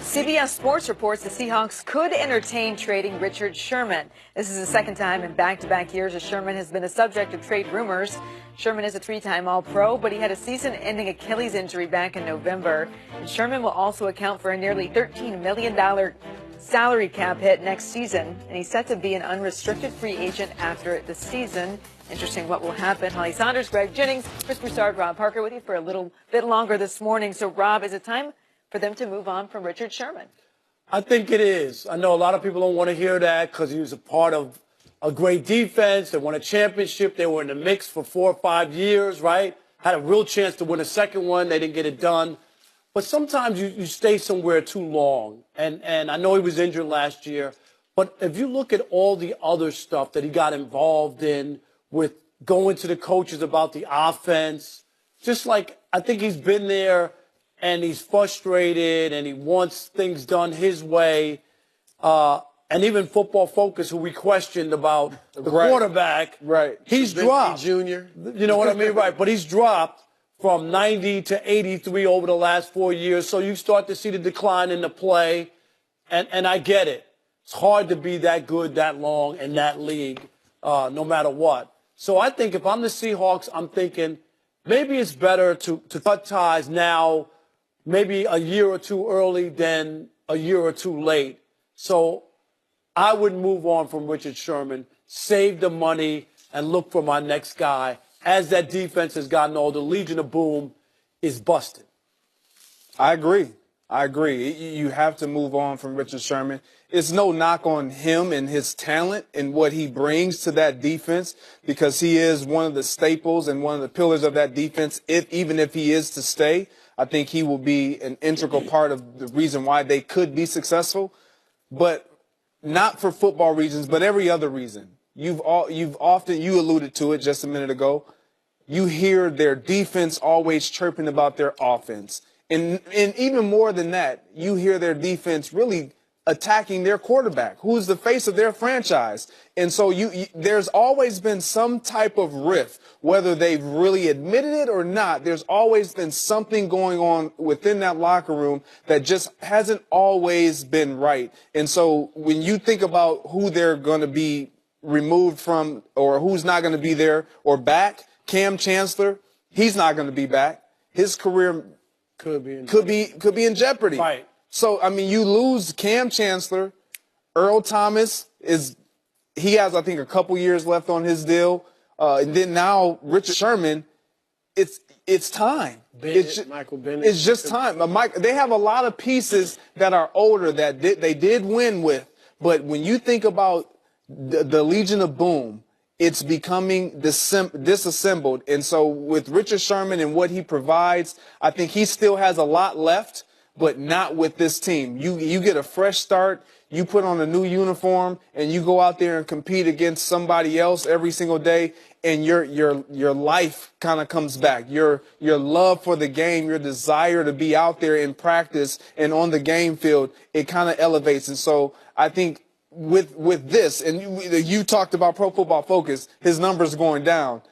CBS Sports reports the Seahawks could entertain trading Richard Sherman. This is the second time in back-to-back years that Sherman has been the subject of trade rumors. Sherman is a three-time All-Pro, but he had a season-ending Achilles injury back in November. And Sherman will also account for a nearly $13 million salary cap hit next season, and he's set to be an unrestricted free agent after the season. Interesting what will happen. Holly Saunders, Greg Jennings, Chris Broussard, Rob Parker with you for a little bit longer this morning. So, Rob, is it time for them to move on from Richard Sherman? I think it is. I know a lot of people don't want to hear that because he was a part of a great defense. They won a championship. They were in the mix for 4 or 5 years, right? Had a real chance to win a second one. They didn't get it done. But sometimes you stay somewhere too long. And I know he was injured last year. But if you look at all the other stuff that he got involved in with going to the coaches about the offense, just like I think he's been there and he's frustrated and he wants things done his way. And even Football Focus, who we questioned about the quarterback, he's dropped. Junior. You know what I mean? Right. But he's dropped from 90 to 83 over the last 4 years. So you start to see the decline in the play. And I get it. It's hard to be that good that long in that league, no matter what. So I think if I'm the Seahawks, I'm thinking maybe it's better to cut ties now, maybe a year or two early than a year or two late. So I would move on from Richard Sherman, save the money, and look for my next guy. As that defense has gotten older, Legion of Boom is busted. I agree. You have to move on from Richard Sherman. It's no knock on him and his talent and what he brings to that defense, because he is one of the staples and one of the pillars of that defense. Even if he is to stay, I think he will be an integral part of the reason why they could be successful, but not for football reasons, but every other reason. You alluded to it just a minute ago. You hear their defense always chirping about their offense. And even more than that, you hear their defense really attacking their quarterback, who's the face of their franchise. And so there's always been some type of rift, whether they've really admitted it or not. There's always been something going on within that locker room that just hasn't always been right. And so when you think about who they're going to be removed from or who's not going to be there or back, Cam Chancellor, he's not going to be back. His career could be in jeopardy. Right. So, I mean, you lose Cam Chancellor. Earl Thomas he has, I think, a couple years left on his deal. And then now Richard Sherman, it's time. Michael Bennett. It's just time. They have a lot of pieces that are older that they did win with. But when you think about the Legion of Boom, it's becoming disassembled. And so with Richard Sherman and what he provides, I think he still has a lot left, but not with this team. You get a fresh start, you put on a new uniform, and you go out there and compete against somebody else every single day, and your life kind of comes back. Your love for the game, your desire to be out there in practice and on the game field, it kind of elevates. And so I think with this, and you talked about Pro Football Focus, his numbers going down.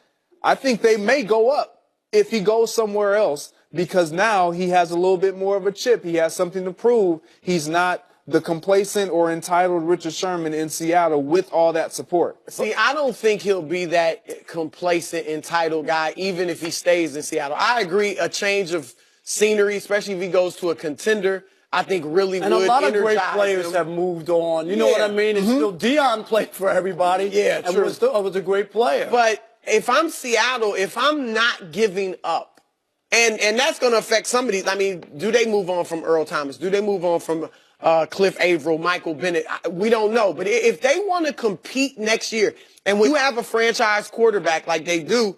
I think they may go up if he goes somewhere else, because now he has a little bit more of a chip. He has something to prove. He's not the complacent or entitled Richard Sherman in Seattle with all that support. See, I don't think he'll be that complacent, entitled guy, even if he stays in Seattle. I agree, a change of scenery, especially if he goes to a contender, I think really would. And a lot of great energize players him. have moved on. You know what I mean? And still Deion played for everybody. Yeah, and true. was a great player. But if I'm Seattle, if I'm not giving up, and that's going to affect some of these. I mean, do they move on from Earl Thomas? Do they move on from Cliff Averill, Michael Bennett? We don't know. But if they want to compete next year, and when you have a franchise quarterback like they do,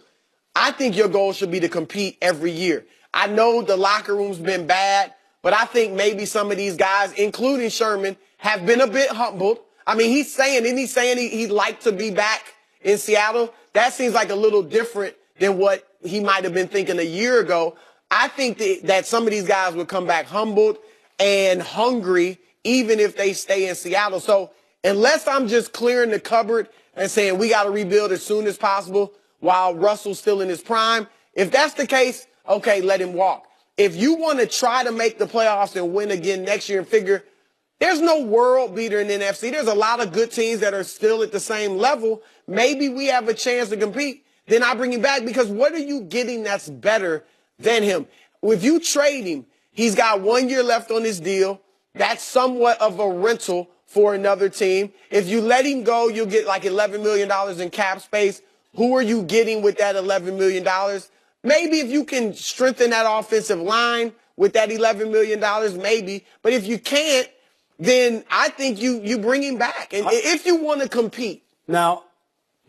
I think your goal should be to compete every year. I know the locker room's been bad, but I think maybe some of these guys, including Sherman, have been a bit humbled. I mean, he's saying he'd like to be back in Seattle. That seems like a little different than what he might have been thinking a year ago. I think that some of these guys would come back humbled and hungry, even if they stay in Seattle. So unless I'm just clearing the cupboard and saying we got to rebuild as soon as possible while Russell's still in his prime, if that's the case, okay, let him walk. if you want to try to make the playoffs and win again next year and figure there's no world beater in the NFC. There's a lot of good teams that are still at the same level. Maybe we have a chance to compete. Then I bring him back because what are you getting that's better than him? If you trade him, he's got 1 year left on his deal. That's somewhat of a rental for another team. If you let him go, you'll get like $11 million in cap space. Who are you getting with that $11 million? Maybe if you can strengthen that offensive line with that $11 million, maybe. But if you can't, then I think you bring him back. And if you want to compete. Now,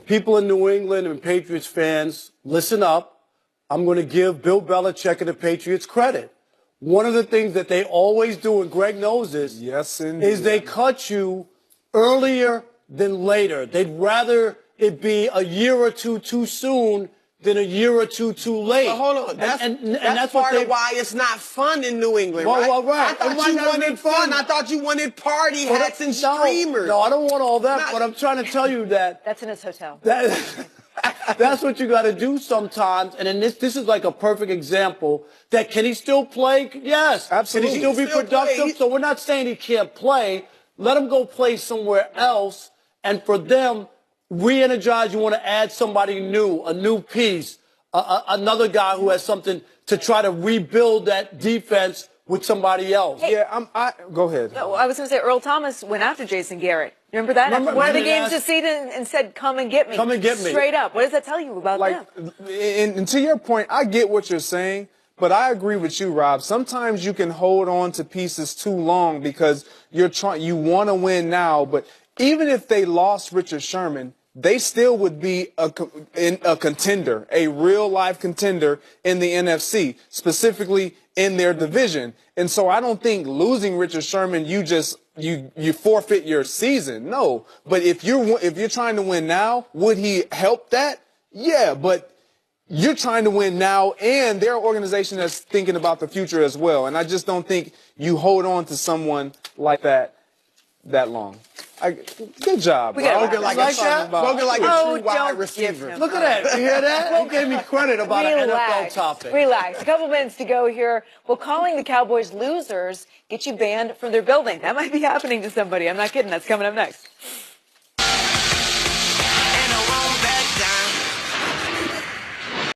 people in New England and Patriots fans, listen up. I'm going to give Bill Belichick and the Patriots credit. One of the things that they always do, and Greg knows this, yes, indeed, is they cut you earlier than later. They'd rather it be a year or two too soon than a year or two too late. But hold on. That's part of why it's not fun in New England, right? Well, right. I thought you wanted fun. I thought you wanted party hats and streamers. No, I don't want all that, but I'm trying to tell you that. That's in his hotel. That's what you got to do sometimes. And then this is like a perfect example that can he still play? Yes. Absolutely. Can he still be productive? So we're not saying he can't play. Let him go play somewhere else. And for them, re-energize, you want to add somebody new, a new piece, another guy who has something to try to rebuild that defense with somebody else. Hey, go ahead. No, I was going to say Earl Thomas went after Jason Garrett. Remember that? One of the games this season and said, come and get me. Come and get me. Straight up. What does that tell you about them? And to your point, I get what you're saying, but I agree with you, Rob. Sometimes you can hold on to pieces too long because you want to win now, but even if they lost Richard Sherman, they still would be a contender, a real-life contender in the NFC, specifically in their division. And so I don't think losing Richard Sherman, you forfeit your season. No, but if you're trying to win now, would he help that? Yeah, but you're trying to win now, and they're an organization that's thinking about the future as well. And I just don't think you hold on to someone like that long. Good job. Spoken like a true wide receiver. Look at that. You hear that? He gave me credit about an NFL topic. Relax. A couple minutes to go here. Will calling the Cowboys losers get you banned from their building? That might be happening to somebody. I'm not kidding. That's coming up next.